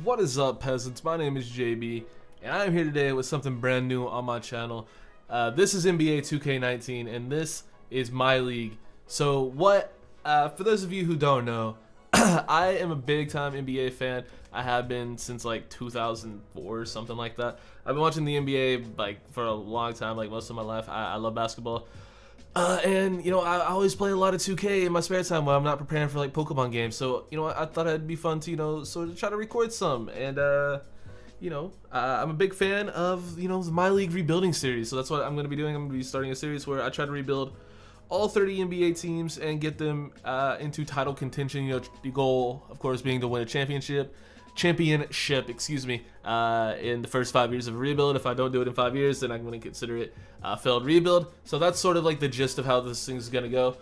What is up, peasants? My name is JB, and I am here today with something brand new on my channel. This is NBA 2K19, and this is MyLeague. So for those of you who don't know, I am a big-time NBA fan. I have been since like 2004 or something like that. I've been watching the NBA like for a long time, like most of my life. I love basketball. And you know, I always play a lot of 2K in my spare time when I'm not preparing for like Pokemon games. So you know, I thought it'd be fun to sort of try to record some. And I'm a big fan of the MyLeague rebuilding series. So that's what I'm gonna be doing. I'm gonna be starting a series where I try to rebuild all 30 NBA teams and get them into title contention. The goal, of course, being to win a championship, excuse me, in the first 5 years of a rebuild. If I don't do it in 5 years, then I'm going to consider it a failed rebuild. So that's sort of like the gist of how this thing's going to go.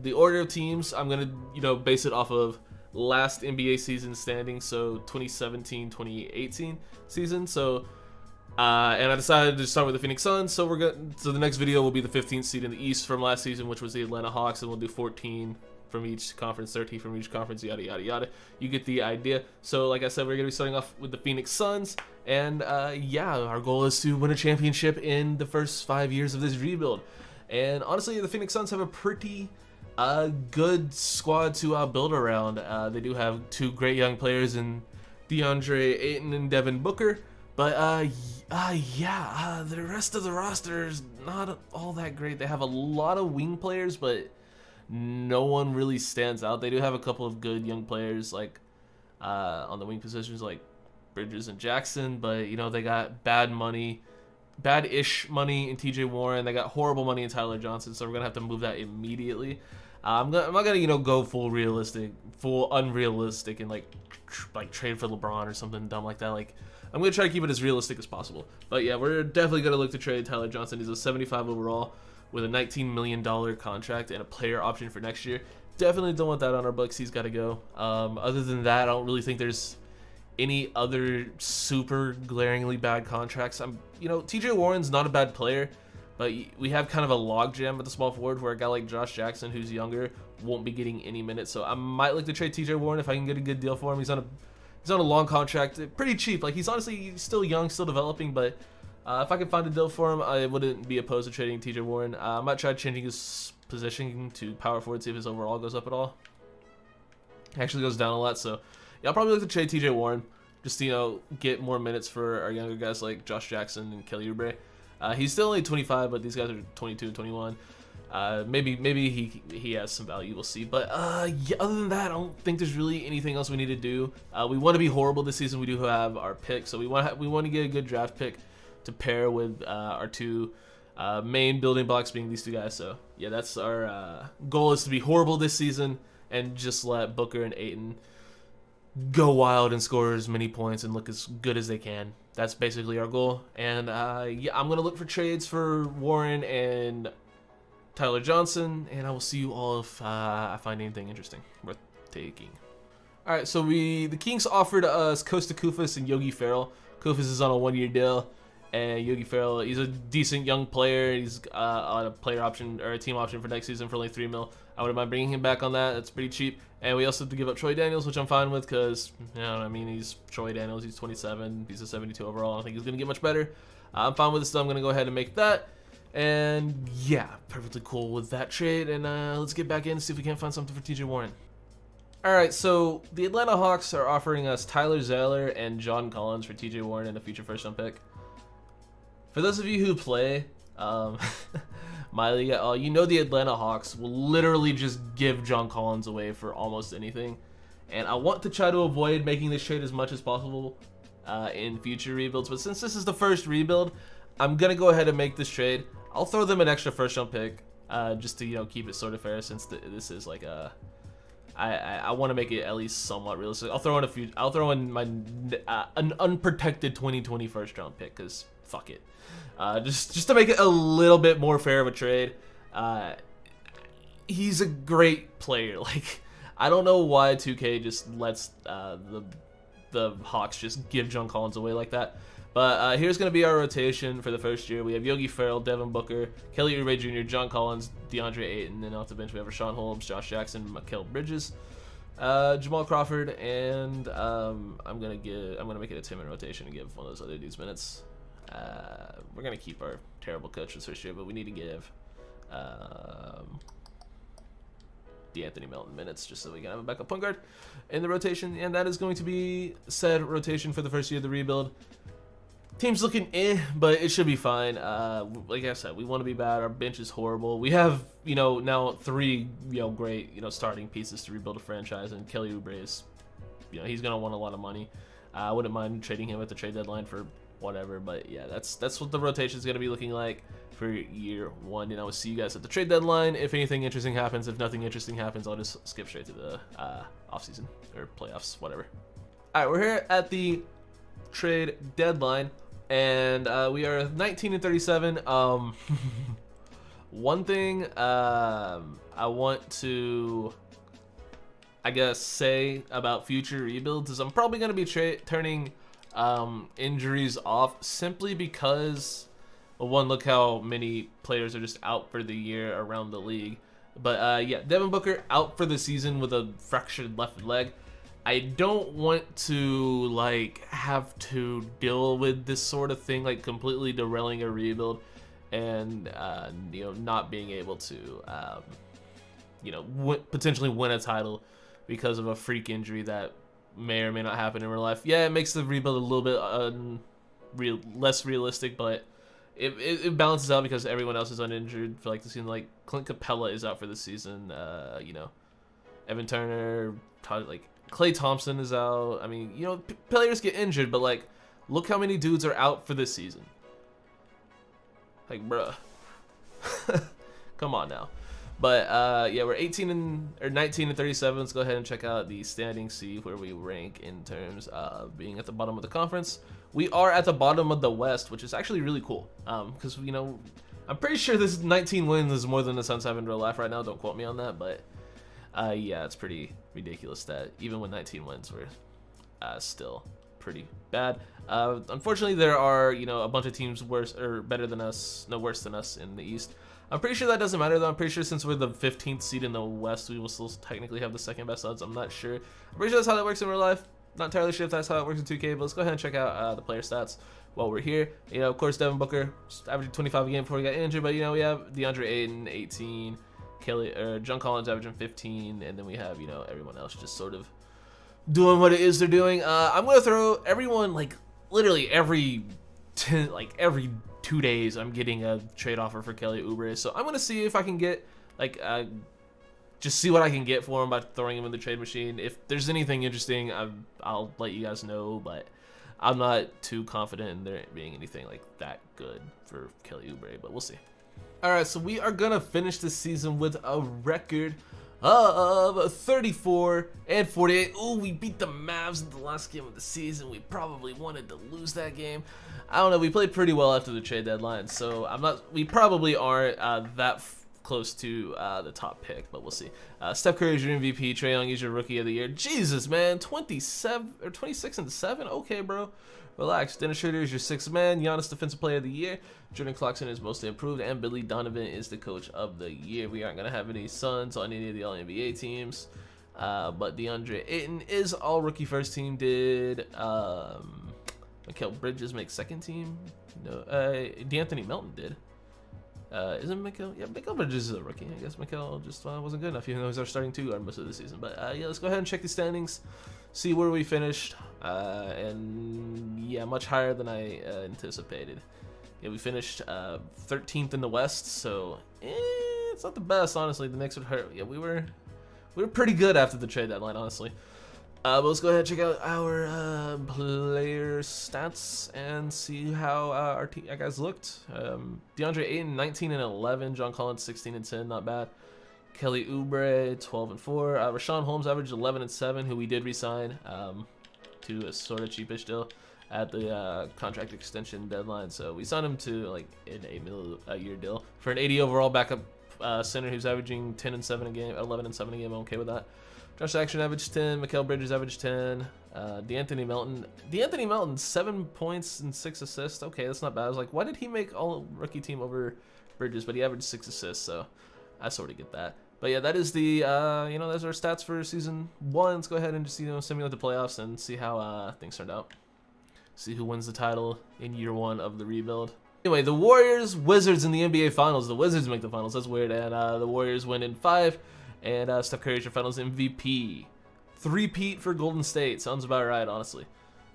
The order of teams, I'm going to base it off of last NBA season standings, so 2017-2018 season. So and I decided to start with the Phoenix Suns. So the next video will be the 15th seed in the East from last season, which was the Atlanta Hawks, and we'll do 14 from each conference, 13 from each conference, yada yada yada. You get the idea. So like I said, we're gonna be starting off with the Phoenix Suns, and yeah, our goal is to win a championship in the first 5 years of this rebuild. And honestly, the Phoenix Suns have a pretty good squad to build around. They do have two great young players in DeAndre Ayton and Devin Booker. But the rest of the roster is not all that great. They have a lot of wing players, but no one really stands out. They do have a couple of good young players, like on the wing positions, like Bridges and Jackson. But they got bad-ish money in TJ Warren. They got horrible money in Tyler Johnson. So we're gonna have to move that immediately. I'm not gonna go full unrealistic, and like trade for LeBron or something dumb like that. Like, I'm going to try to keep it as realistic as possible. But yeah, we're definitely going to look to trade Tyler Johnson. He's a 75 overall with a $19 million contract and a player option for next year. Definitely don't want that on our books. He's got to go. Other than that, I don't really think there's any other super glaringly bad contracts. TJ Warren's not a bad player, but we have kind of a logjam at the small forward where a guy like Josh Jackson, who's younger, won't be getting any minutes. So I might like to trade TJ Warren if I can get a good deal for him. He's on a long contract, pretty cheap. Like, he's honestly still young, still developing, but if I can find a deal for him, I wouldn't be opposed to trading TJ Warren. I might try changing his position to power forward, see if his overall goes up at all. He actually goes down a lot, so yeah, I'll probably look to trade TJ Warren just to get more minutes for our younger guys like Josh Jackson and Kelly Oubre. He's still only 25, but these guys are 22 and 21. Maybe he has some value, we'll see. But yeah, other than that, I don't think there's really anything else we need to do. We want to be horrible this season. We do have our pick, so we want to get a good draft pick to pair with our two main building blocks, being these two guys. So yeah, that's our goal, is to be horrible this season and just let Booker and Ayton go wild and score as many points and look as good as they can. That's basically our goal. And yeah, I'm gonna look for trades for Warren and Tyler Johnson, and I will see you all if I find anything interesting worth taking. All right, so the Kings offered us Costa Koufos and Yogi Ferrell. Koufos is on a 1-year deal, and Yogi Ferrell, he's a decent young player. He's on a player option or a team option for next season for only $3 million. I wouldn't mind bringing him back on that. That's pretty cheap. And we also have to give up Troy Daniels, which I'm fine with, because he's Troy Daniels. He's 27. He's a 72 overall. I don't think he's gonna get much better. I'm fine with it, so I'm gonna go ahead and make that. And yeah, perfectly cool with that trade. And let's get back in and see if we can't find something for TJ Warren. Alright, so the Atlanta Hawks are offering us Tyler Zeller and John Collins for TJ Warren and a future first-round pick. For those of you who play MyLeague at all, the Atlanta Hawks will literally just give John Collins away for almost anything. And I want to try to avoid making this trade as much as possible in future rebuilds. But since this is the first rebuild, I'm going to go ahead and make this trade. I'll throw them an extra first-round pick just to keep it sort of fair, since this is like I want to make it at least somewhat realistic. I'll throw in my an unprotected 2020 first-round pick, because fuck it. Just to make it a little bit more fair of a trade. He's a great player. Like, I don't know why 2K just lets the Hawks just give John Collins away like that. But here's going to be our rotation for the first year. We have Yogi Ferrell, Devin Booker, Kelly Oubre Jr., John Collins, DeAndre Ayton, and off the bench we have Rashawn Holmes, Josh Jackson, Mikal Bridges. Jamal Crawford, and I'm gonna make it a Tim in rotation and give one of those other dudes minutes. We're gonna keep our terrible coach this year, but we need to give D'Anthony Melton minutes just so we can have a backup point guard in the rotation, and that is going to be said rotation for the first year of the rebuild. Team's looking but it should be fine. Like I said, we want to be bad. Our bench is horrible. We have, now 3, great, starting pieces to rebuild a franchise, and Kelly Oubre is, he's gonna want a lot of money. I wouldn't mind trading him at the trade deadline for whatever, but yeah, that's what the rotation is gonna be looking like for year 1. And I will see you guys at the trade deadline. If anything interesting happens, if nothing interesting happens, I'll just skip straight to the offseason or playoffs, whatever. All right, we're here at the trade deadline, and we are 19 and 37. One thing I want to, I guess, say about future rebuilds is I'm probably going to be turning injuries off, simply because, well, one, look how many players are just out for the year around the league. But yeah, Devin Booker out for the season with a fractured left leg. I don't want to have to deal with this sort of thing, completely derailing a rebuild and not being able to potentially win a title because of a freak injury that may or may not happen in real life. Yeah, it makes the rebuild a little bit less realistic, but it balances out because everyone else is uninjured for the season. Clint Capella is out for the season. Evan Turner, Klay Thompson is out. I mean, players get injured, but look how many dudes are out for this season. Bruh. Come on now. But yeah, we're 19 and 37. Let's go ahead and check out the standings, see where we rank in terms of being at the bottom of the conference. We are at the bottom of the West, which is actually really cool. Because I'm pretty sure this 19 wins is more than the Suns have in real life right now. Don't quote me on that, but yeah, it's pretty ridiculous that even with 19 wins, we're still pretty bad. Unfortunately, there are a bunch of teams worse or better than us, no worse than us in the East. I'm pretty sure that doesn't matter though. I'm pretty sure since we're the 15th seed in the West, we will still technically have the second best odds. I'm not sure. I'm pretty sure that's how that works in real life. Not entirely sure if that's how it works in 2K, but let's go ahead and check out the player stats while we're here. Of course, Devin Booker averaging 25 a game before he got injured, but we have DeAndre Ayton 18, John Collins averaging 15, and then we have everyone else just sort of doing what it is they're doing. I'm gonna throw everyone literally every 2 days I'm getting a trade offer for Kelly Oubre, so I'm gonna see if I can get just see what I can get for him by throwing him in the trade machine. If there's anything interesting, I'll let you guys know, but I'm not too confident in there being anything that good for Kelly Oubre, but we'll see. All right, so we are gonna finish this season with a record of 34 and 48. Ooh, we beat the Mavs in the last game of the season. We probably wanted to lose that game. I don't know. We played pretty well after the trade deadline, so we probably aren't that close to the top pick, but we'll see. Steph Curry is your MVP. Trae Young is your Rookie of the Year. Jesus, man, 27 or 26 and 7. Okay, bro. Relax. Dennis Schroeder is your 6th man. Giannis Defensive Player of the Year. Jordan Clarkson is Mostly Improved, and Billy Donovan is the Coach of the Year. We aren't gonna have any Suns on any of the All-NBA teams, but DeAndre Ayton is All Rookie First Team. Did Mikal Bridges make second team? No. D'Anthony Melton did. Isn't Mikal? Yeah, Mikal Bridges is a rookie. I guess Mikal just wasn't good enough, even though he's our starting 2 guard most of the season. But yeah, let's go ahead and check the standings, see where we finished, and yeah, much higher than I anticipated. Yeah, we finished 13th in the West, so it's not the best, honestly. The Knicks would hurt. Yeah, we were pretty good after the trade deadline, honestly. But let's go ahead and check out our player stats and see how our guys looked. DeAndre Ayton 19 and 11, John Collins 16 and 10, not bad. Kelly Oubre 12 and 4, Rashawn Holmes averaged 11 and 7, who we did resign to a sort of cheapish deal at the contract extension deadline. So we signed him to a year deal for an 80 overall backup center who's averaging 10 and 7 a game, 11 and 7 a game. I'm okay with that. Josh Jackson averaged 10. Mikal Bridges averaged 10. D'Anthony Melton 7 points and 6 assists. Okay, that's not bad. I was like, why did he make all rookie team over Bridges? But he averaged 6 assists, so I sort of get that. But yeah, that is the you know, those are our stats for season 1. Let's go ahead and just, you know, simulate the playoffs and see how things turned out. See who wins the title in year 1 of the rebuild. Anyway, the Warriors, Wizards in the NBA Finals. The Wizards make the finals. That's weird. And the Warriors win in 5. And Steph Curry's your Finals MVP. 3-peat for Golden State. Sounds about right, honestly.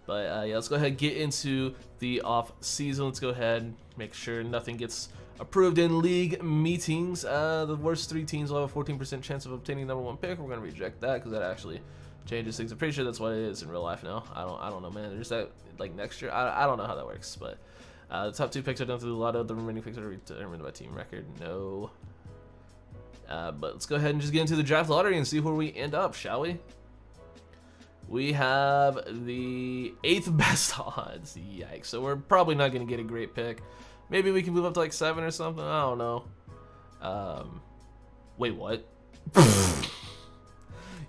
But yeah, let's go ahead and get into the off season. Let's go ahead and make sure nothing gets approved in league meetings. The worst 3 teams will have a 14% chance of obtaining the #1 pick. We're gonna reject that because that actually changes things. I'm pretty sure that's what it is in real life now. I don't know, man. There's that like next year. I don't know how that works, but the top 2 picks are done through the lotto. The remaining picks are determined by team record. No. But let's go ahead and just get into the draft lottery and see where we end up, shall we? We have the 8th best odds. Yikes. So we're probably not going to get a great pick. Maybe we can move up to like 7 or something. I don't know. Wait, what?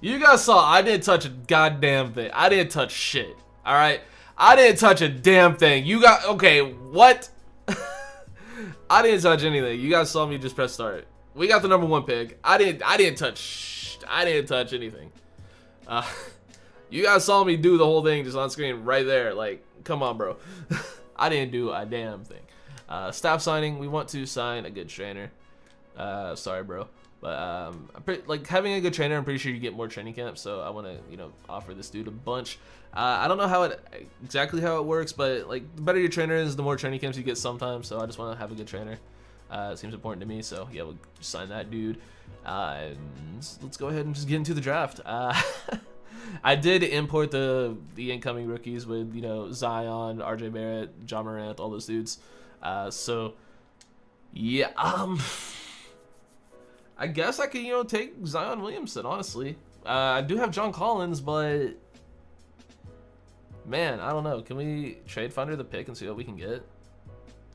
You guys saw I didn't touch a goddamn thing. I didn't touch shit. All right? I didn't touch a damn thing. You got... Okay, what? I didn't touch anything. You guys saw me just press start. We got the #1 pick. I didn't touch anything. You guys saw me do the whole thing just on screen right there. Like, come on, bro. I didn't do a damn thing. Staff signing. We want to sign a good trainer. Sorry, bro. But like having a good trainer, I'm pretty sure you get more training camps. So I want to, you know, offer this dude a bunch. I don't know exactly how it works, but like the better your trainer is, the more training camps you get sometimes. So I just want to have a good trainer. It seems important to me. So yeah, we'll sign that dude. And let's go ahead and just get into the draft. I did import the incoming rookies with, you know, Zion, RJ Barrett, John Morant, all those dudes. So yeah, I guess I could, you know, take Zion Williamson, honestly. I do have John Collins, but man, I don't know. Can we trade Finder the pick and see what we can get?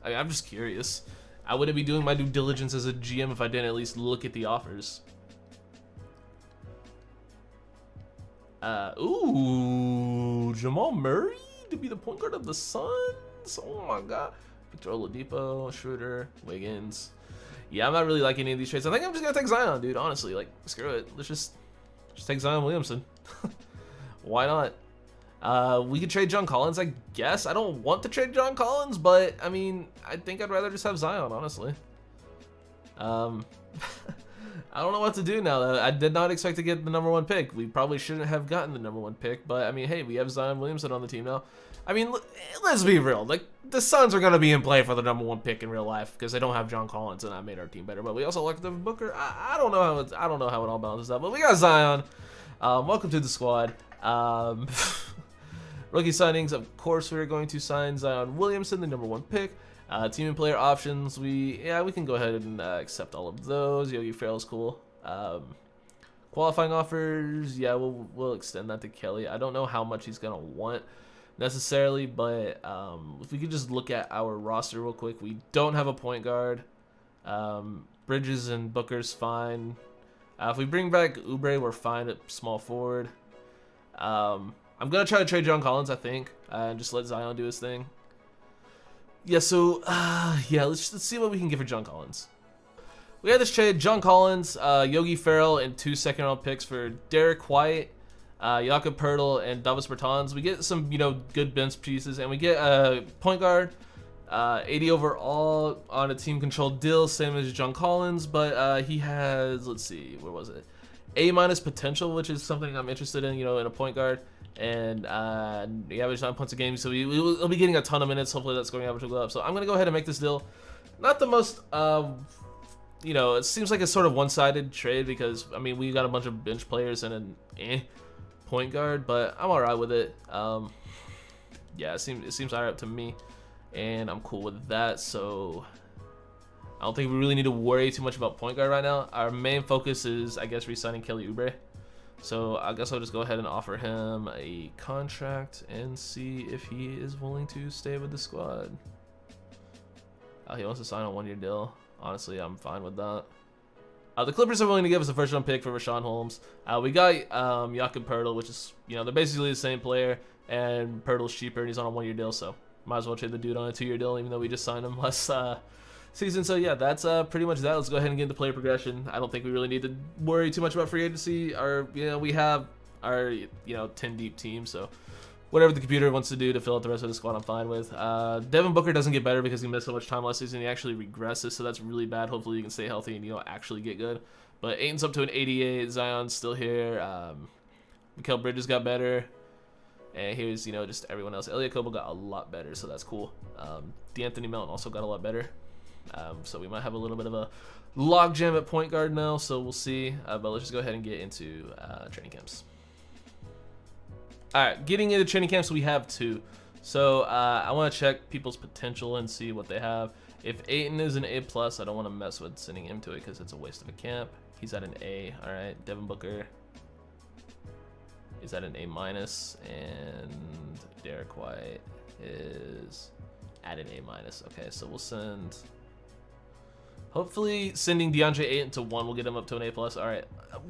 I mean, I'm just curious. I wouldn't be doing my due diligence as a GM if I didn't at least look at the offers. Ooh, Jamal Murray to be the point guard of the Suns. Oh my God. Victor Oladipo, Schroeder, Wiggins. Yeah, I'm not really liking any of these trades. I think I'm just gonna take Zion, dude. Honestly, like, screw it. Let's just take Zion Williamson. Why not? We could trade John Collins, I guess. I don't want to trade John Collins, but I mean, I think I'd rather just have Zion, honestly. I don't know what to do now. I did not expect to get the #1 pick. We probably shouldn't have gotten the #1 pick, but I mean, hey, we have Zion Williamson on the team now. I mean, let's be real. Like, the Suns are gonna be in play for the #1 pick in real life because they don't have John Collins, and I made our team better. But we also like Devin Booker. I don't know how it all balances out. But we got Zion. Welcome to the squad. Rookie signings, of course, we're going to sign Zion Williamson, the #1 pick. Team and player options, we can go ahead and accept all of those. Yogi Ferrell's cool. Qualifying offers, yeah, we'll extend that to Kelly. I don't know how much he's gonna want necessarily, but if we could just look at our roster real quick, we don't have a point guard. Bridges and Booker's fine. If we bring back Oubre, we're fine at small forward. I'm gonna try to trade John Collins, I think, and just let Zion do his thing. Yeah, so yeah, let's see what we can get for John Collins. We had this trade: John Collins, Yogi Ferrell, and 2 second-round picks for Derek White, Jakob Poeltl, and Davis Bertans. We get some, you know, good bench pieces, and we get a point guard, 80 overall on a team-controlled deal, same as John Collins, but he has, let's see, where was it? A- potential, which is something I'm interested in, you know, in a point guard. And he averaged 9 points a game, so we'll be getting a ton of minutes. Hopefully that scoring average will go up. So I'm gonna go ahead and make this deal. Not the most, you know, it seems like a sort of one-sided trade because I mean we got a bunch of bench players and an point guard, but I'm alright with it. Yeah, it seems alright to me, and I'm cool with that. So I don't think we really need to worry too much about point guard right now. Our main focus is, I guess, re-signing Kelly Oubre. So I guess I'll just go ahead and offer him a contract and see if he is willing to stay with the squad. He wants to sign a 1-year deal. Honestly, I'm fine with that. The Clippers are willing to give us a first-round pick for Rashawn Holmes. We got Jakob Poeltl, which is, you know, they're basically the same player, and Poeltl's cheaper, and he's on a 1-year deal, so might as well trade the dude on a 2-year deal, even though we just signed him less season. So yeah, that's pretty much that. Let's go ahead and get into player progression. I don't think we really need to worry too much about free agency. We have our 10 deep team, so whatever the computer wants to do to fill out the rest of the squad, I'm fine with. Devin Booker doesn't get better because he missed so much time last season. He actually regresses, so that's really bad. Hopefully you can stay healthy and actually get good. But Ayton's up to an 88. Zion's still here. Mikal Bridges got better. And here's, just everyone else. Elia Kobo got a lot better, so that's cool. D'Anthony Melton also got a lot better. So we might have a little bit of a logjam at point guard now, so we'll see. But let's just go ahead and get into training camps. All right, getting into training camps, we have 2. So I want to check people's potential and see what they have. If Ayton is an A+, I don't want to mess with sending him to it because it's a waste of a camp. He's at an A. All right, Devin Booker is at an A-, and Derek White is at an A-. Okay, so we'll send. Hopefully, sending DeAndre Ayton to 1 will get him up to an A+. All right,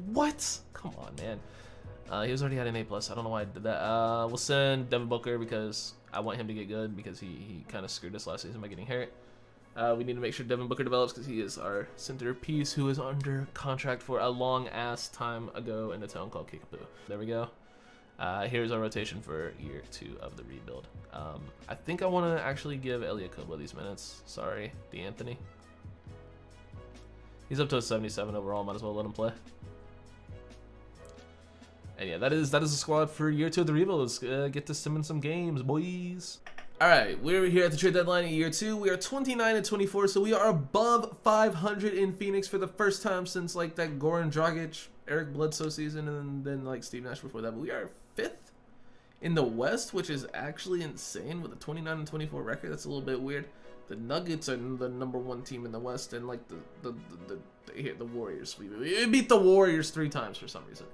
what? Come on, man. He was already at an A+. I don't know why I did that. We'll send Devin Booker because I want him to get good because he kind of screwed us last season by getting hurt. We need to make sure Devin Booker develops because he is our centerpiece who is under contract for a long-ass time ago in a town called Kickapoo. There we go. Here's our rotation for year 2 of the rebuild. I think I want to actually give Elia Kobo these minutes. Sorry, D'Anthony. He's up to a 77 overall. Might as well let him play. And yeah, that is the squad for year 2 of the rebuild. Let's get to sim in some games, boys. All right, we're here at the trade deadline in year 2. We are 29-24, so we are above 500 in Phoenix for the first time since like that Goran Dragic, Eric Bledsoe season, and then like Steve Nash before that. But we are 5th in the West, which is actually insane with a 29-24 record. That's a little bit weird. The Nuggets are the #1 team in the West, and like they hit the Warriors. We beat the Warriors 3 times for some reason.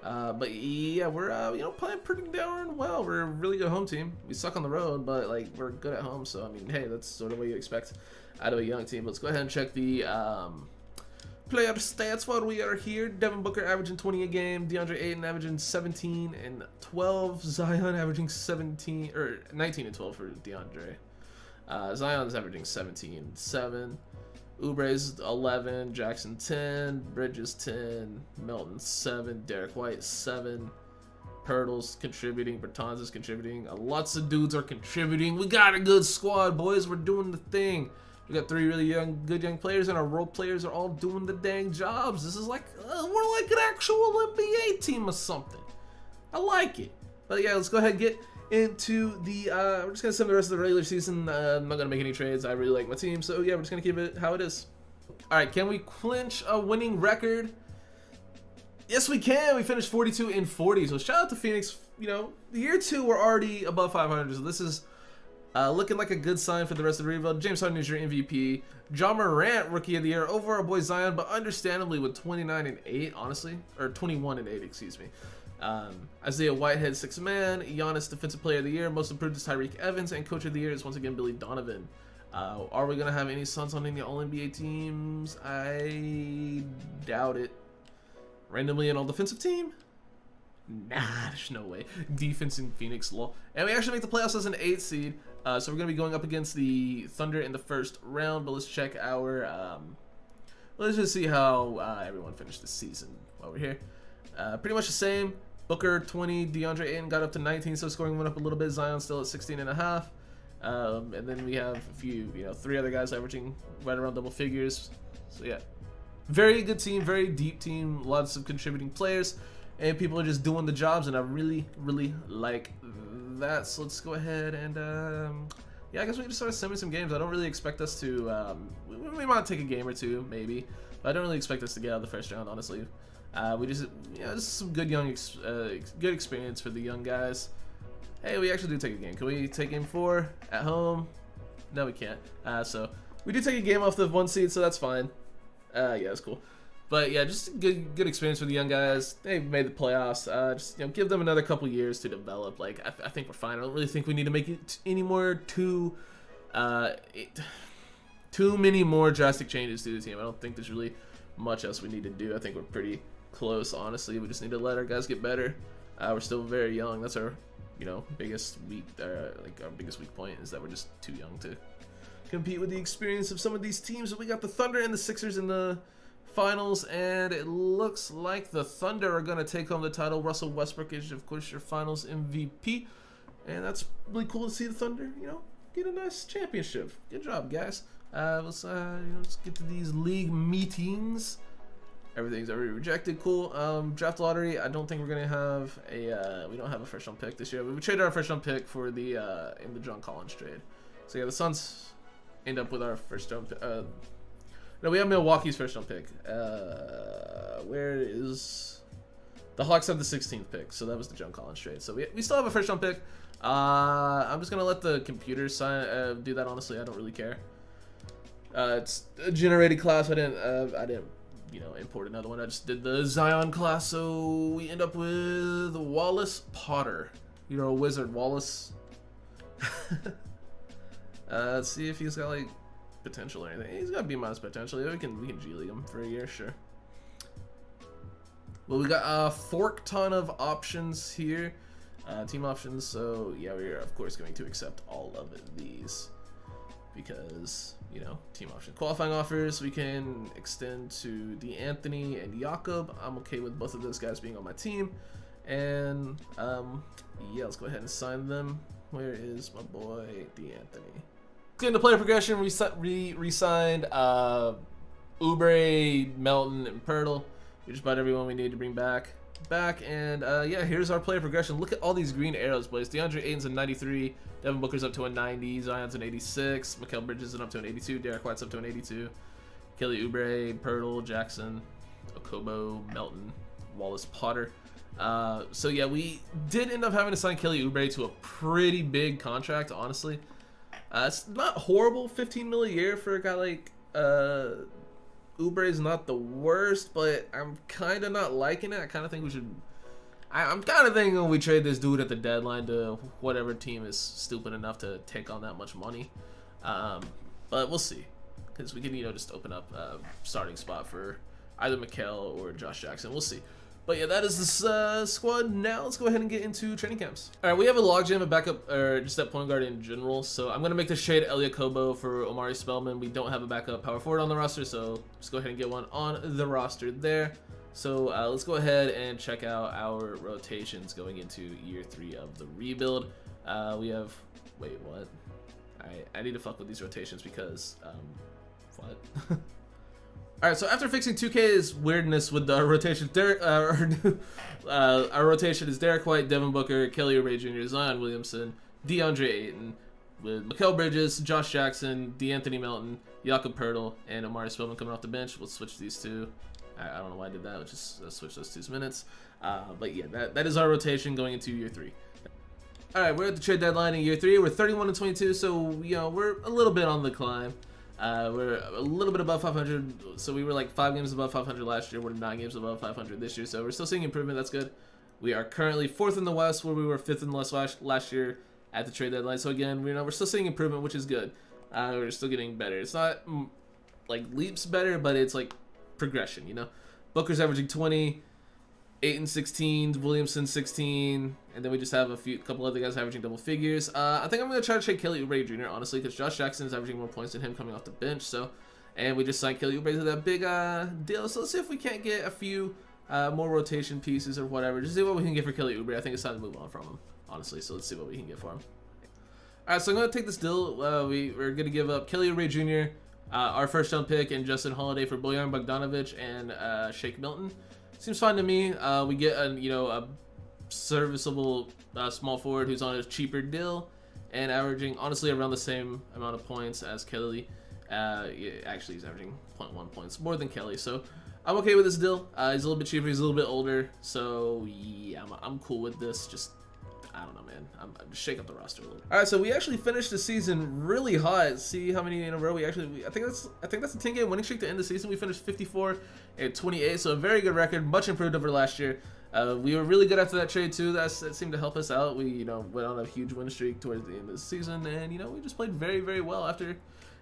But yeah, we're playing pretty darn well. We're a really good home team. We suck on the road, but like we're good at home. So I mean, hey, that's sort of what you expect out of a young team. Let's go ahead and check the player stats while we are here. Devin Booker averaging 20 a game. DeAndre Ayton averaging 17 and 12. Zion averaging 19 and 12 for DeAndre. Zion's averaging 17 and 7. Oubre's 11, Jackson 10, Bridges 10, Melton 7, Derek White 7, Pirtle's contributing, Bertans is contributing, lots of dudes are contributing. We got a good squad, boys. We're doing the thing. We got 3 really good young players, and our role players are all doing the dang jobs. This is like we're like an actual NBA team or something. I like it. But yeah, let's go ahead and get into the we're just gonna send the rest of the regular season. I'm not gonna make any trades. I really like my team, so yeah, we're just gonna keep it how it is. All right, can we clinch a winning record? Yes, we can. We finished 42-40. So shout out to Phoenix. Year 2 we're already above 500. So this is looking like a good sign for the rest of the rebuild. James Harden is your MVP. John Morant, Rookie of the Year over our boy Zion, but understandably with 29-8, honestly, or 21-8, excuse me. Isaiah Whitehead, 6th man. Giannis, Defensive Player of the Year. Most Improved is Tyreek Evans, and Coach of the Year is once again Billy Donovan. Are we gonna have any Suns on any All-NBA teams? I doubt it. Randomly an All-Defensive team? Nah, there's no way. Defense in Phoenix, lol. And we actually make the playoffs as an 8 seed. So we're gonna be going up against the Thunder in the first round. But let's check our. Let's just see how everyone finished this season while we're here. Pretty much the same. Booker 20, DeAndre Ayton got up to 19, so scoring went up a little bit. Zion still at 16.5. And then we have a few, 3 other guys averaging right around double figures. So yeah, very good team, very deep team, lots of contributing players, and people are just doing the jobs, and I really, really like that. So let's go ahead and yeah, I guess we can just start sending some games. I don't really expect us to. We might take a game or 2, maybe, but I don't really expect us to get out of the first round, honestly. We just, this is some good good experience for the young guys. Hey, we actually do take a game. Can we take game 4 at home? No, we can't. So we do take a game off the 1 seed, so that's fine. Yeah, that's cool. But yeah, just good experience for the young guys. They made the playoffs. Just give them another couple years to develop. Like I think we're fine. I don't really think we need to make it any more too many more drastic changes to the team. I don't think there's really much else we need to do. I think we're pretty close, honestly. We just need to let our guys get better. We're still very young. That's our biggest weak our biggest weak point is that we're just too young to compete with the experience of some of these teams. But we got the Thunder and the Sixers in the finals, and it looks like the Thunder are going to take home the title. Russell Westbrook is, of course, your finals MVP, and that's really cool to see the Thunder, get a nice championship. Good job, guys. Let's get to these league meetings. Everything's already rejected. Cool. Draft lottery. I don't think we're gonna have a. We don't have a first round pick this year. We traded our first round pick for the in the John Collins trade. So yeah, the Suns end up with our first round. No, we have Milwaukee's first round pick. Where is the Hawks have the 16th pick? So that was the John Collins trade. So we still have a first round pick. I'm just gonna let the computer do that. Honestly, I don't really care. It's a generated class. I didn't import another one. I just did the Zion class. So we end up with Wallace Potter. Wizard Wallace. Let's see if he's got like potential or anything. He's got B- potential. Yeah, we can G League him for a year, sure. Well, we got a fork ton of options here. Team options, so yeah, we are of course going to accept all of these because team option. Qualifying offers, we can extend to DeAnthony and Jakob. I'm okay with both of those guys being on my team, and yeah, let's go ahead and sign them. Where is my boy DeAnthony? Getting the player progression, we re-signed Oubre, Melton, and Pirtle. We just bought everyone we need to bring back, and yeah, here's our player progression. Look at all these green arrows, boys. DeAndre Ayton's a 93, Devin Booker's up to a 90, Zion's an 86, Mikal Bridges is up to an 82, Derek White's up to an 82, Kelly Oubre, Pirtle, Jackson, Okobo, Melton, Wallace Potter. So yeah, we did end up having to sign Kelly Oubre to a pretty big contract, honestly. It's not horrible, 15 mil a year for a guy like Oubre is not the worst, but I'm kind of not liking it. I kind of think we should. I'm kind of thinking we trade this dude at the deadline to whatever team is stupid enough to take on that much money. But we'll see, because we can just open up a starting spot for either Mikal or Josh Jackson. We'll see. But yeah, that is this squad. Now let's go ahead and get into training camps. All right, we have a logjam, a backup, or just at point guard in general. So I'm gonna make this trade Elia Kobo for Omari Spellman. We don't have a backup power forward on the roster, so just go ahead and get one on the roster there. So let's go ahead and check out our rotations going into year 3 of the rebuild. We have, wait, what? I need to fuck with these rotations because, what? All right, so after fixing 2K's weirdness with the rotation, our rotation is Derek White, Devin Booker, Kelly Oubre Jr., Zion Williamson, DeAndre Ayton, with Mikal Bridges, Josh Jackson, DeAnthony Melton, Jakob Pirtle, and Omari Spellman coming off the bench. We'll switch these two. I don't know why I did that. We'll just switch those 2 minutes. But yeah, that is our rotation going into year 3. All right, we're at the trade deadline in year 3. We're 31-22, so we're a little bit on the climb. We're a little bit above 500, so we were like 5 games above 500 last year. We're 9 games above 500 this year, so we're still seeing improvement. That's good. We are currently 4th in the West, where we were 5th in the West last year at the trade deadline. So again, we're still seeing improvement, which is good. We're still getting better. It's not like leaps better, but it's like progression. Booker's averaging 20, Ayton 16, Williamson 16, and then we just have a couple other guys averaging double figures. I think I'm going to try to trade Kelly Oubre Jr., honestly, because Josh Jackson is averaging more points than him coming off the bench. So, and we just signed Kelly Oubre to that big deal. So let's see if we can't get a few more rotation pieces or whatever. Just see what we can get for Kelly Oubre. I think it's time to move on from him, honestly. So let's see what we can get for him. All right, so I'm going to take this deal. We're going to give up Kelly Oubre Jr., our first round pick, and Justin Holiday for Bojan Bogdanovic and Shake Milton. Seems fine to me. We get a serviceable small forward who's on a cheaper deal and averaging honestly around the same amount of points as Kelly. Yeah, actually, he's averaging 0.1 points more than Kelly, so I'm okay with this deal. He's a little bit cheaper. He's a little bit older, so yeah, I'm cool with this. Just I don't know, man. I'm just shake up the roster a little. All right, so we actually finished the season really hot. See how many in a row we actually. I think that's a 10-game winning streak to end the season. We finished 54-28, so a very good record, much improved over last year. We were really good after that trade too. That seemed to help us out. We went on a huge win streak towards the end of the season, and we just played very, very well after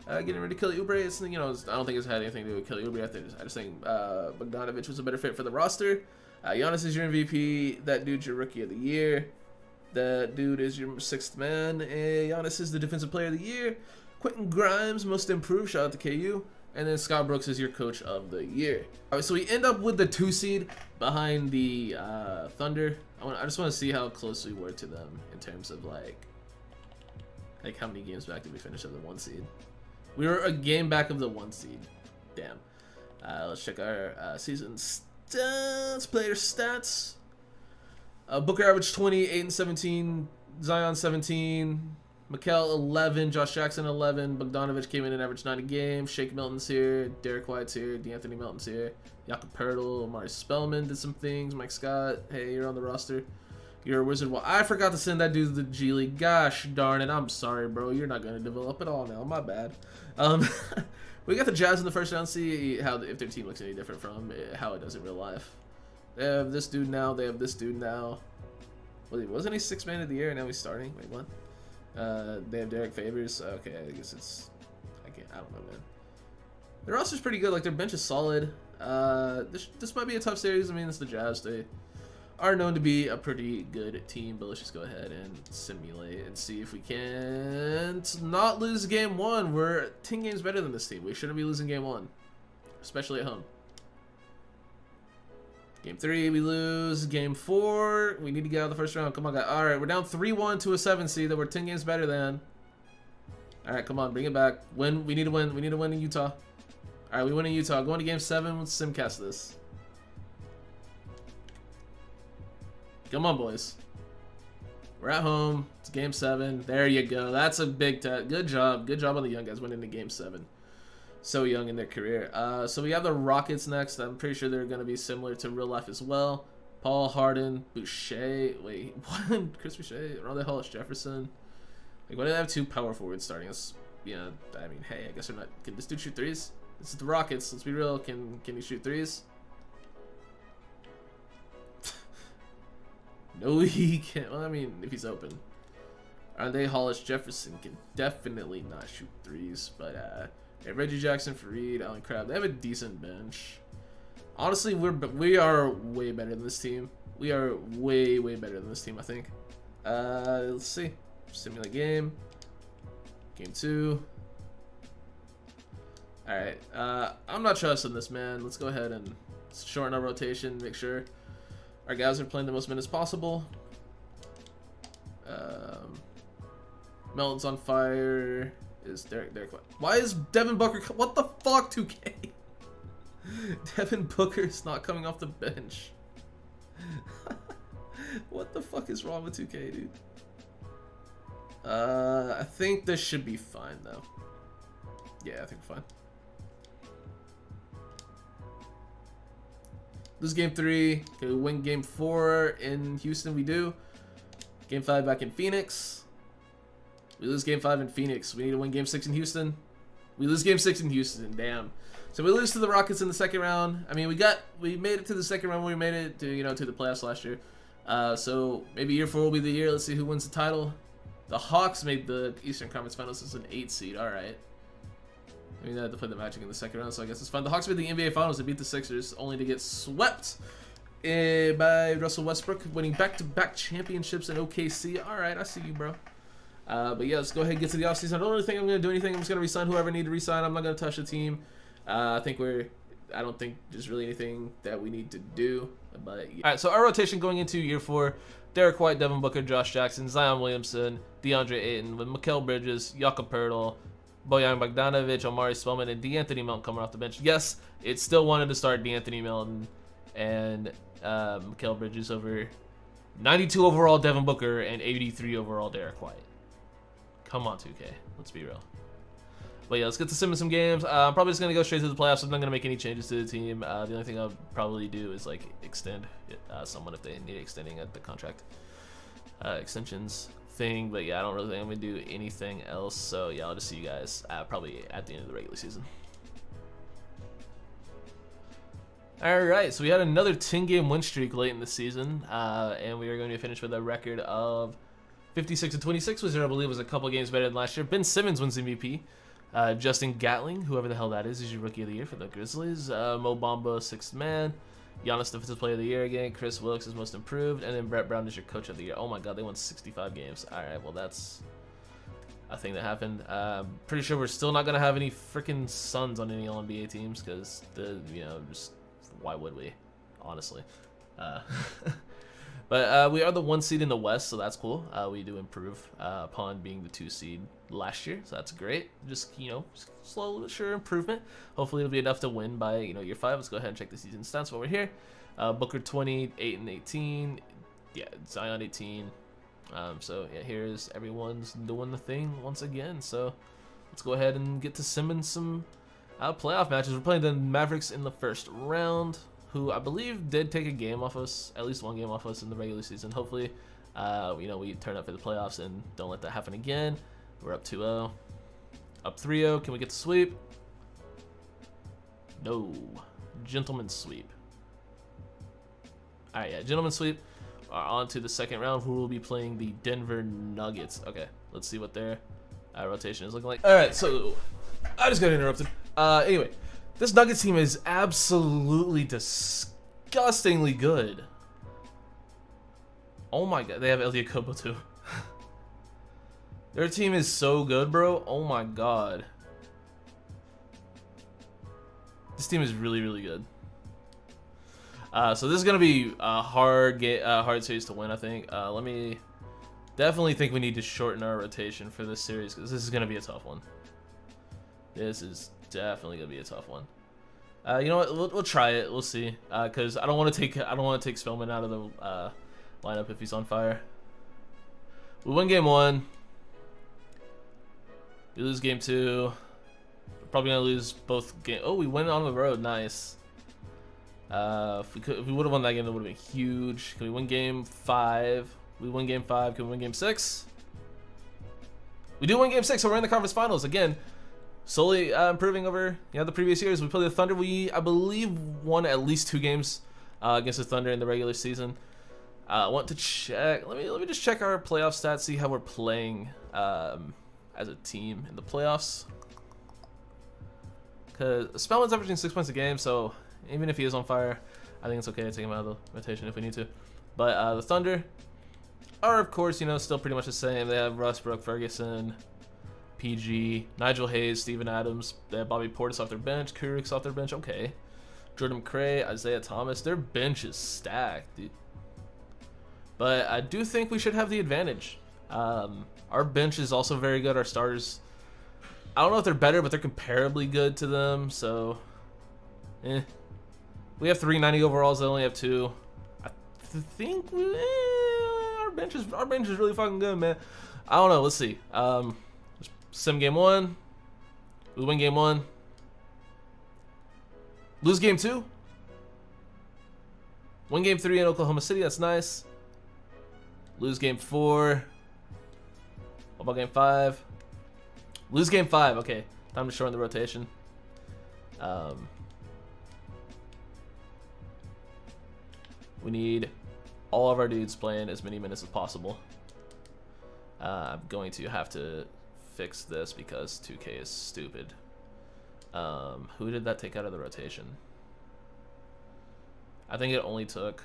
getting rid of Kelly Oubre. It's, I don't think it's had anything to do with Kelly Oubre. I just think Bogdanovic was a better fit for the roster. Giannis is your MVP. That dude's your Rookie of the Year. That dude is your 6th man. Giannis is the Defensive Player of the Year. Quentin Grimes, most improved. Shout out to KU. And then Scott Brooks is your coach of the year. All right, so we end up with the 2 seed behind the Thunder. I just want to see how close we were to them in terms of like how many games back did we finish as the 1 seed? We were a game back of the 1 seed. Damn. Let's check our season stats, player stats. Booker averaged 20, 8 and 17, Zion 17, Mikal 11, Josh Jackson 11, Bogdanovich came in and averaged 9 a game, Shake Milton's here, Derek White's here, D'Anthony Melton's here, Jakob Poeltl, Amari Spellman did some things, Mike Scott, hey, you're on the roster. You're a wizard. Well, I forgot to send that dude to the G League. Gosh darn it, I'm sorry, bro. You're not going to develop at all now. My bad. We got the Jazz in the first round. See how if their team looks any different from how it does in real life. They have this dude now. They have this dude now. Wait, wasn't he 6th man of the year and now he's starting? Wait, what? They have Derek Favors. Okay, I guess it's... I don't know, man. Their roster's pretty good. Like, their bench is solid. This might be a tough series. I mean, it's the Jazz. They are known to be a pretty good team, but let's just go ahead and simulate and see if we can not lose game 1. We're 10 games better than this team. We shouldn't be losing game 1, especially at home. Game 3, we lose. Game 4, we need to get out of the first round. Come on, guys. All right, we're down 3-1 to a 7 seed that we're 10 games better than. All right, come on, bring it back. Win. We need to win. We need to win in Utah. All right, we win in Utah. Going to game 7. Let's simcast this. Come on, boys. We're at home. It's game 7. There you go. That's a big test. Good job. Good job on the young guys winning the game 7. So young in their career. So we have the Rockets next. I'm pretty sure they're going to be similar to real life as well. Paul Harden, Boucher. Wait, what? Chris Boucher, Rondae Hollis Jefferson. Like, why do they have 2 power forwards starting us? You know, I mean, hey, I guess they're not. Can this dude shoot threes? This is the Rockets. Let's be real. Can he shoot threes? No, he can't. Well, I mean, if he's open. Rondae Hollis Jefferson can definitely not shoot threes, but Reggie Jackson, Fareed, Allen Crabbe, they have a decent bench. Honestly, we are way better than this team. We are way better than this team, I think. Let's see. Simulate game. Game 2. All right. I'm not trusting this, man. Let's go ahead and shorten our rotation. Make sure our guys are playing the most minutes possible. Melton's on fire. Is Derek White? Why is Devin Booker? What the fuck, 2K? Devin Booker's not coming off the bench. What the fuck is wrong with 2K, dude? I think this should be fine, though. Yeah, I think we're fine. Lose game 3. Okay, we win game 4 in Houston. We do. Game 5 back in Phoenix. We lose game 5 in Phoenix. We need to win game 6 in Houston. We lose game 6 in Houston. Damn. So we lose to the Rockets in the second round. I mean, we made it to the second round. We made it to to the playoffs last year. So maybe year 4 will be the year. Let's see who wins the title. The Hawks made the Eastern Conference Finals as an 8 seed. All right. I mean, they had to play the Magic in the second round, so I guess it's fine. The Hawks made the NBA Finals to beat the Sixers, only to get swept by Russell Westbrook, winning back-to-back championships in OKC. All right, I see you, bro. But yeah, let's go ahead and get to the offseason. I don't really think I'm going to do anything. I'm just going to resign whoever I need to resign. I'm not going to touch the team. I don't think there's really anything that we need to do. But yeah. All right, so our rotation going into year 4, Derek White, Devin Booker, Josh Jackson, Zion Williamson, DeAndre Ayton, with Mikal Bridges, Jakob Poeltl, Bojan Bogdanovic, Omari Spellman, and D'Anthony Melton coming off the bench. Yes, it still wanted to start D'Anthony Melton and Mikal Bridges over 92 overall Devin Booker and 83 overall Derek White. Come on, 2K. Let's be real. But yeah, let's get to some games. I'm probably just going to go straight to the playoffs. I'm not going to make any changes to the team. The only thing I'll probably do is like extend someone if they need extending at the contract extensions thing. But yeah, I don't really think I'm going to do anything else. So yeah, I'll just see you guys probably at the end of the regular season. Alright, so we had another 10-game win streak late in the season. And we are going to finish with a record of 56-26, which I believe was a couple games better than last year. Ben Simmons wins MVP. Justin Gatling, whoever the hell that is your rookie of the year for the Grizzlies. Mo Bamba, 6th man. Giannis, defensive player of the year again. Chris Wilkes is most improved. And then Brett Brown is your coach of the year. Oh my god, they won 65 games. Alright, well a thing that happened. Pretty sure we're still not gonna have any freaking Suns on any All-NBA teams because just why would we, honestly? But we are the 1 seed in the West, so that's cool. We do improve upon being the 2 seed last year, so that's great. Just slow but sure improvement. Hopefully it'll be enough to win by year 5. Let's go ahead and check the season stats while we're here. Booker 20, 8 and 18. Yeah, Zion 18. So yeah, here's everyone's doing the thing once again. So let's go ahead and get to Simmons some playoff matches. We're playing the Mavericks in the first round, who I believe did take a game off us, at least 1 game off us in the regular season. Hopefully, we turn up for the playoffs and don't let that happen again. We're up 2-0, up 3-0. Can we get the sweep? No, gentleman's sweep. All right, yeah, gentleman's sweep. On to the second round, who will be playing the Denver Nuggets. Okay, let's see what their rotation is looking like. All right, so I just got interrupted. Anyway, this Nuggets team is absolutely disgustingly good. Oh my god, they have Elie Kobo too. Their team is so good, bro. Oh my god. This team is really, really good. So this is gonna be a hard series to win, I think. Let me definitely think we need to shorten our rotation for this series because this is gonna be a tough one. This is definitely gonna be a tough one. You know what? We'll try it. We'll see. Because I don't want to take Spellman out of the lineup if he's on fire. We win game 1. We lose game 2. We're probably gonna lose both game. Oh, we went on the road. Nice. If we would have won that game, that would have been huge. Can we win game 5? We win game 5. Can we win game 6? We do win game 6, so we're in the conference finals again. Slowly improving over the previous years. We played the Thunder. We, I believe, won at least 2 games against the Thunder in the regular season. I want to check. Let me just check our playoff stats, see how we're playing as a team in the playoffs. Because Spellman's averaging 6 points a game, so even if he is on fire, I think it's okay to take him out of the rotation if we need to. But the Thunder are, of course, still pretty much the same. They have Russ, Brooke, Ferguson, PG, Nigel Hayes, Steven Adams. They have Bobby Portis off their bench, Kuric's off their bench. Okay. Jordan McRae, Isaiah Thomas. Their bench is stacked, dude. But I do think we should have the advantage. Our bench is also very good. Our starters, I don't know if they're better, but they're comparably good to them. So, we have 390 overalls. They only have 2. I think our bench is really fucking good, man. I don't know. Let's see. Sim game 1. We win game 1. Lose game 2. Win game 3 in Oklahoma City. That's nice. Lose game 4. What about game 5? Lose game 5. Okay. Time to shorten the rotation. We need all of our dudes playing as many minutes as possible. I'm going to have to fix this because 2K is stupid. Who did that take out of the rotation? I think it only took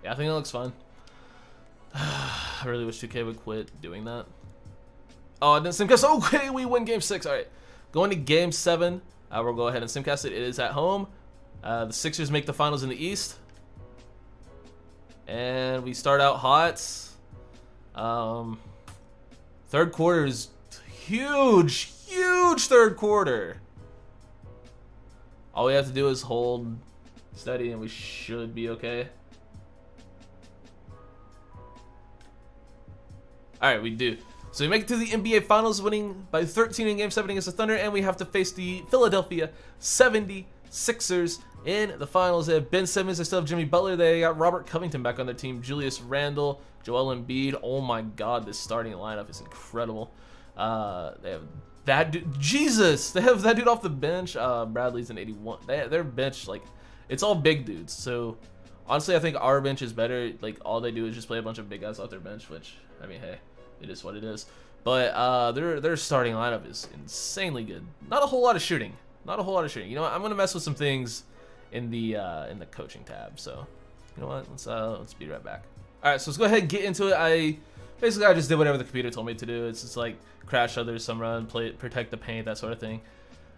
yeah, I think it looks fun. I really wish 2K would quit doing that. Oh, and then simcast. Okay, we win game 6. All right, going to game 7. We'll go ahead and simcast it. It is at home. The Sixers make the finals in the East, and we start out hot. Third quarter is huge third quarter. All we have to do is hold steady, and we should be okay. All right, we do. So we make it to the NBA Finals, winning by 13 in Game 7 against the Thunder, and we have to face the Philadelphia 76ers in the finals. They have Ben Simmons, they still have Jimmy Butler, they got Robert Covington back on their team, Julius Randle, Joel Embiid. Oh my God, this starting lineup is incredible. They have that dude, Jesus, they have that dude off the bench. Bradley's an 81. Their bench, like, it's all big dudes. So honestly, I think our bench is better. Like, all they do is just play a bunch of big guys off their bench, which, I mean, hey, it is what it is. But their starting lineup is insanely good. Not a whole lot of shooting. Not a whole lot of shooting. You know what? I'm gonna mess with some things in the coaching tab. So you know what? Let's be right back. All right, so let's go ahead and get into it. I just did whatever the computer told me to do. It's just like crash others, some run, protect the paint, that sort of thing.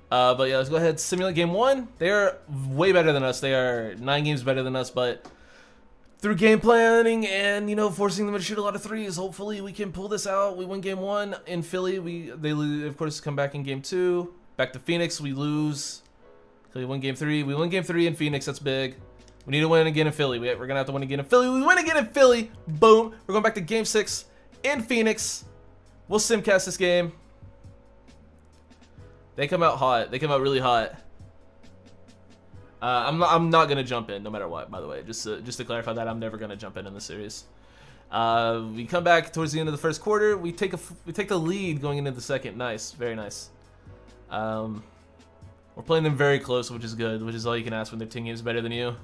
But yeah, let's go ahead and simulate game 1. They are way better than us. They are 9 games better than us, but through game planning and, you know, forcing them to shoot a lot of threes, hopefully we can pull this out. We win game 1 in Philly. They of course come back in game 2. Back to Phoenix, we lose. Philly win game 3. We win game 3 in Phoenix. That's big. We need to win again in Philly. We're gonna have to win again in Philly. We win again in Philly. Boom. We're going back to game 6 in Phoenix. We'll simcast this game. They come out hot. They come out really hot. I'm not gonna jump in no matter what. By the way, just to clarify that, I'm never gonna jump in the series. We come back towards the end of the first quarter. We take the lead going into the second. Nice, very nice. We're playing them very close, which is good. Which is all you can ask when their team game's better than you.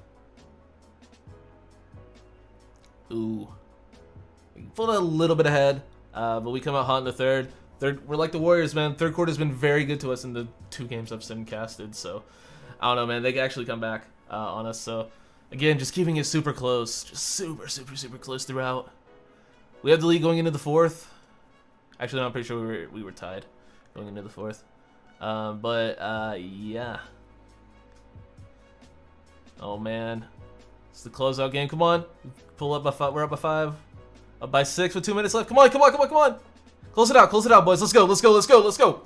Ooh, we pulled a little bit ahead, but we come out hot in the third. We're like the Warriors, man. Third quarter's been very good to us in the 2 games I've simcasted. So I don't know, man. They can actually come back on us. So again, just keeping it super close, just super close throughout. We have the lead going into the 4th. Actually, no, I'm pretty sure we were tied going into the 4th. Yeah. Oh man, it's the closeout game. Come on, pull up by 5. We're up by 5, up by 6 with 2 minutes left. Come on. Close it out, boys. Let's go.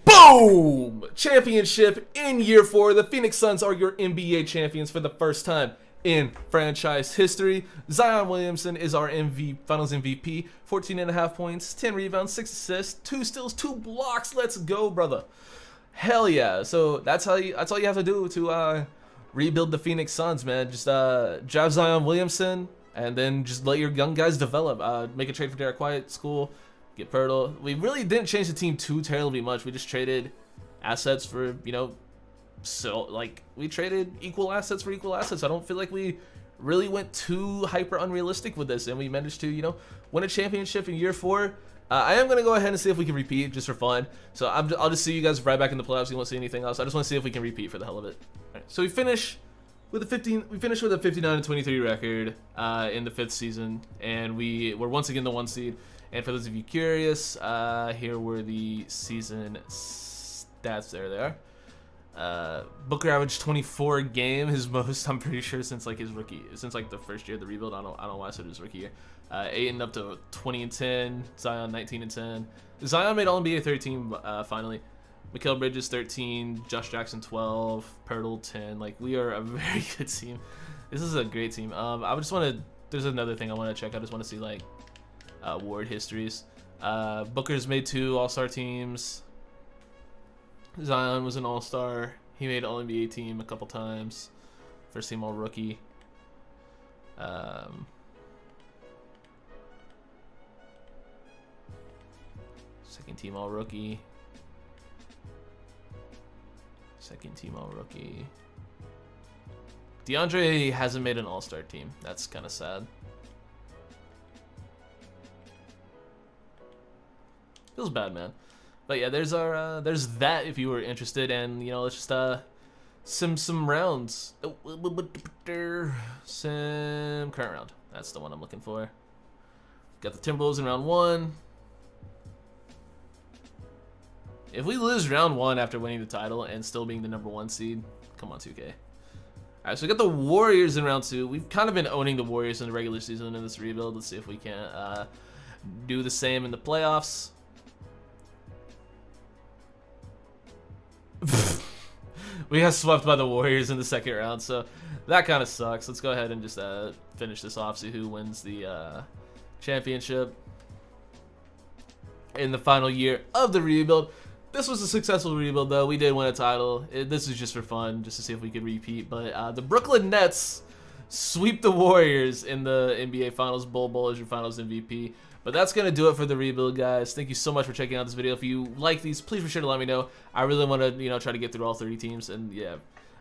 Boom! Championship in year 4. The Phoenix Suns are your NBA champions for the first time in franchise history. Zion Williamson is our Finals MVP. 14.5 points, 10 rebounds, 6 assists, 2 steals, 2 blocks. Let's go, brother. Hell yeah! So that's all you have to do to rebuild the Phoenix Suns, man. Just draft Zion Williamson. And then just let your young guys develop. Make a trade for Derek White, school, get Pirtle. We really didn't change the team too terribly much. We just traded assets for, you know, so like we traded equal assets for equal assets. I don't feel like we really went too hyper unrealistic with this, and we managed to, you know, win a championship in year 4. I am gonna go ahead and see if we can repeat just for fun. So I'll just see you guys right back in the playoffs. You won't see anything else. I just want to see if we can repeat for the hell of it. All right, so we finished with a 59-23 record in the 5th season, and we were once again the 1 seed. And for those of you curious, here were the season stats. There they are. Booker averaged 24 a game, his most, I'm pretty sure, since like the first year of the rebuild. I don't know why I said his rookie year. 8 and up to 20 and 10. Zion 19 and 10. Zion made All-NBA 3rd team finally. Mikal Bridges 13, Josh Jackson 12, Pirtle 10. Like, we are a very good team. This is a great team. I just want to. There's another thing I want to check. I just want to see like award histories. Booker's made 2 All-Star teams. Zion was an All-Star. He made All-NBA team a couple times. First team All-Rookie. Second team All-Rookie. Second team All-Rookie. DeAndre hasn't made an All-Star team. That's kind of sad. Feels bad, man. But yeah, there's that if you were interested, and you know, let's just some rounds. Sim current round. That's the one I'm looking for. Got the Timberwolves in round 1. If we lose round 1 after winning the title and still being the number 1 seed, come on, 2K. Alright, so we got the Warriors in round 2. We've kind of been owning the Warriors in the regular season in this rebuild. Let's see if we can do the same in the playoffs. We got swept by the Warriors in the 2nd round, so that kind of sucks. Let's go ahead and just finish this off, see who wins the championship in the final year of the rebuild. This was a successful rebuild, though. We did win a title. This is just for fun, just to see if we could repeat. But the Brooklyn Nets sweep the Warriors in the NBA Finals. Bol as your Finals MVP. But that's going to do it for the rebuild, guys. Thank you so much for checking out this video. If you like these, please be sure to let me know. I really want to, you know, try to get through all 30 teams. And, yeah,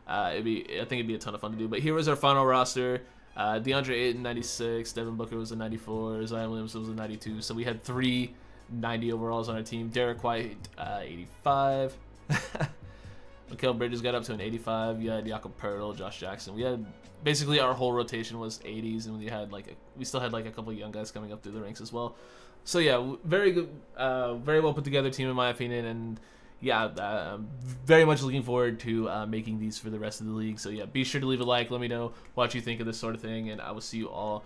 I think it'd be a ton of fun to do. But here was our final roster. DeAndre Ayton 96, Devin Booker was a 94, Zion Williamson was a 92. So we had 3 90 overalls on our team. Derek White 85. Mikal Bridges got up to an 85. You had Jakob Poeltl, Josh Jackson. We had basically our whole rotation was 80s, and we still had like a couple of young guys coming up through the ranks as well. So yeah, very good, very well put together team in my opinion, and yeah, I'm very much looking forward to making these for the rest of the league. So yeah, be sure to leave a like. Let me know what you think of this sort of thing, and I will see you all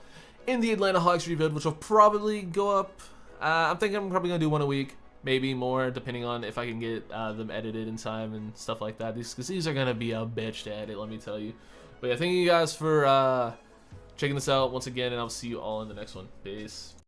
in the Atlanta Hawks rebuild, which will probably go up. I'm thinking I'm probably gonna do one a week, maybe more, depending on if I can get them edited in time and stuff like that. Because these are gonna be a bitch to edit, let me tell you. But yeah, thank you guys for checking this out once again, and I'll see you all in the next one. Peace.